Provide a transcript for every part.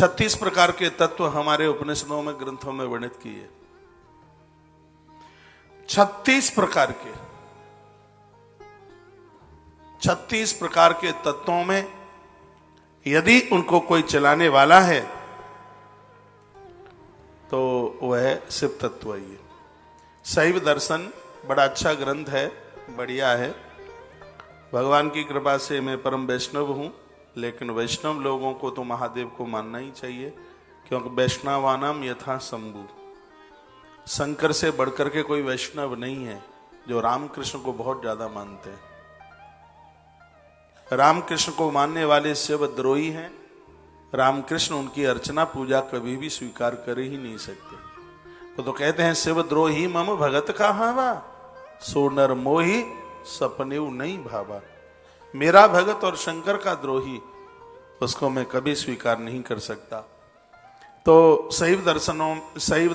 36 प्रकार के तत्व हमारे उपनिषदों में, ग्रंथों में वर्णित किए। 36 प्रकार के तत्वों में यदि उनको कोई चलाने वाला है तो वह शिव तत्व ही है। शैव दर्शन बड़ा अच्छा ग्रंथ है, बढ़िया है। भगवान की कृपा से मैं परम वैष्णव हूं, लेकिन वैष्णव लोगों को तो महादेव को मानना ही चाहिए, क्योंकि वैष्णवानाम यथा शंभु, शंकर से बढ़कर के कोई वैष्णव नहीं है जो रामकृष्ण को बहुत ज्यादा मानते हैं। रामकृष्ण को मानने वाले शिवद्रोही हैं। रामकृष्ण उनकी अर्चना पूजा कभी भी स्वीकार कर ही नहीं सकते। तो कहते हैं शिवद्रोही मम भगत का हावा, सोनर मोही सपने नहीं भावा। मेरा भगत और शंकर का द्रोही, उसको मैं कभी स्वीकार नहीं कर सकता। तो शैव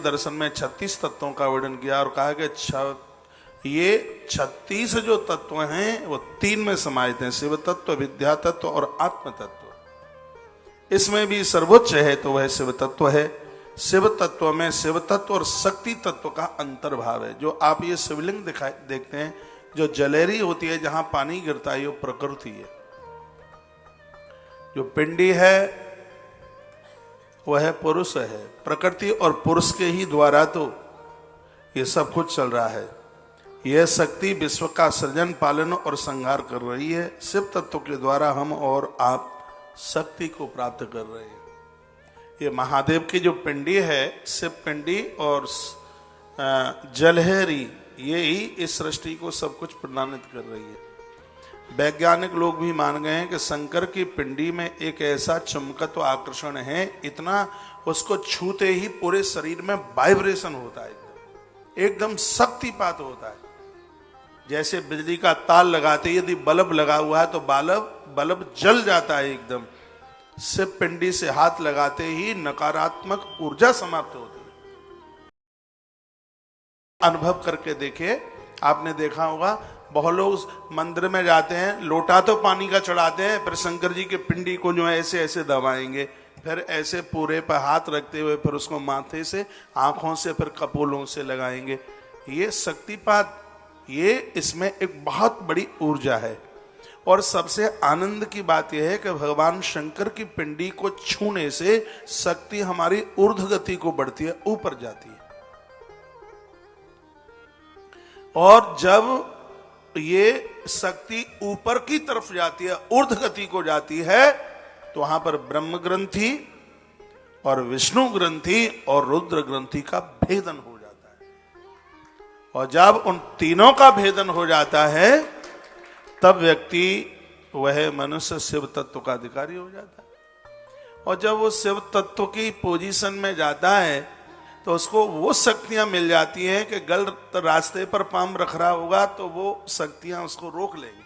दर्शन में 36 तत्वों का वर्णन किया और कहा कि ये 36 जो तत्व हैं वो 3 में समाहित हैं, शिव तत्व, विद्या तत्व और आत्म तत्व। इसमें भी सर्वोच्च है तो वह शिव तत्व है। शिव तत्व में शिव तत्व और शक्ति तत्व का अंतर्भाव है। जो आप ये शिवलिंग देखते हैं, जो जलेरी होती है जहां पानी गिरता है, वो प्रकृति है। जो पिंडी है वह पुरुष है। प्रकृति और पुरुष के ही द्वारा तो ये सब कुछ चल रहा है। यह शक्ति विश्व का सृजन, पालन और संहार कर रही है। शिव तत्व के द्वारा हम और आप शक्ति को प्राप्त कर रहे हैं। ये महादेव की जो पिंडी है, शिव पिंडी और जलहरी, ये ही इस सृष्टि को सब कुछ प्रणानित कर रही है। वैज्ञानिक लोग भी मान गए हैं कि शंकर की पिंडी में एक ऐसा चुंबकत्व आकर्षण है, इतना उसको छूते ही पूरे शरीर में वाइब्रेशन होता है, एकदम शक्तिपात होता है। जैसे बिजली का तार लगाते यदि बल्ब लगा हुआ है तो बल्ब जल जाता है एकदम। शिव पिंडी से हाथ लगाते ही नकारात्मक ऊर्जा समाप्त होती है। अनुभव करके देखिए, आपने देखा होगा बहुत लोग मंदिर में जाते हैं, लोटा तो पानी का चढ़ाते हैं, फिर शंकर जी के पिंडी को जो है ऐसे ऐसे दबाएंगे, फिर ऐसे पूरे पर हाथ रखते हुए फिर उसको माथे से, आंखों से, फिर कपोलों से लगाएंगे। ये शक्तिपात, ये इसमें एक बहुत बड़ी ऊर्जा है। और सबसे आनंद की बात यह है कि भगवान शंकर की पिंडी को छूने से शक्ति हमारी ऊर्ध्व गति को बढ़ती है, ऊपर जाती है। और जब ये शक्ति ऊपर की तरफ जाती है, ऊर्ध्व गति को जाती है, तो वहां पर ब्रह्म ग्रंथि और विष्णु ग्रंथि और रुद्र ग्रंथि का भेदन हो जाता है। और जब उन तीनों का भेदन हो जाता है तब व्यक्ति, वह मनुष्य शिव तत्व का अधिकारी हो जाता है। और जब वो शिव तत्व की पोजीशन में जाता है तो उसको वो शक्तियां मिल जाती हैं कि गलत रास्ते पर पांव रख रहा होगा तो वो शक्तियां उसको रोक लेंगी,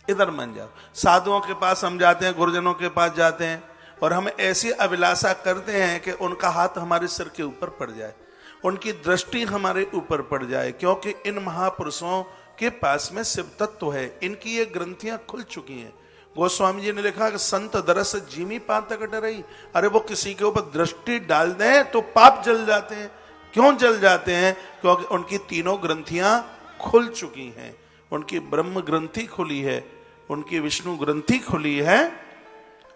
इधर मन जाओ। साधुओं के पास हम जाते हैं, गुरुजनों के पास जाते हैं और हम ऐसी अभिलाषा करते हैं कि उनका हाथ हमारे सिर के ऊपर पड़ जाए, उनकी दृष्टि हमारे ऊपर पड़ जाए, क्योंकि इन महापुरुषों के पास में शिव तत्व है, इनकी ये ग्रंथियां खुल चुकी हैं। गोस्वामी जी ने लिखा कि संत दरस जीमी पातक डरई। अरे वो किसी के ऊपर दृष्टि डाल दें तो पाप जल जाते हैं। क्यों जल जाते हैं? क्योंकि उनकी तीनों ग्रंथियां खुल चुकी हैं। उनकी ब्रह्म ग्रंथि खुली है, उनकी विष्णु ग्रंथि खुली है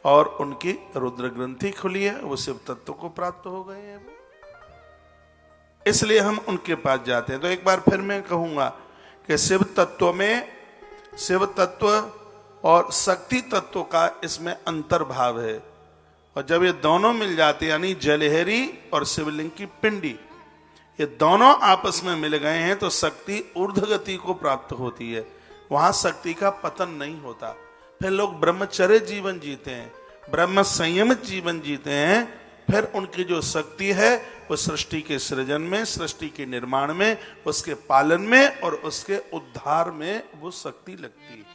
और उनकी रुद्र ग्रंथि खुली है। वो शिव तत्व को प्राप्त हो गए हैं, इसलिए हम उनके पास जाते हैं। तो एक बार फिर मैं कहूंगा कि शिव तत्व में शिव तत्व और शक्ति तत्व का इसमें अंतर्भाव है। और जब ये दोनों मिल जाते, यानी जलहरी और शिवलिंग की पिंडी, ये दोनों आपस में मिल गए हैं तो शक्ति ऊर्ध्व गति को प्राप्त होती है। वहां शक्ति का पतन नहीं होता। फिर लोग ब्रह्मचर्य जीवन जीते हैं, ब्रह्म संयमित जीवन जीते हैं। फिर उनकी जो शक्ति है वो सृष्टि के सृजन में, सृष्टि के निर्माण में, उसके पालन में और उसके उद्धार में वो शक्ति लगती है।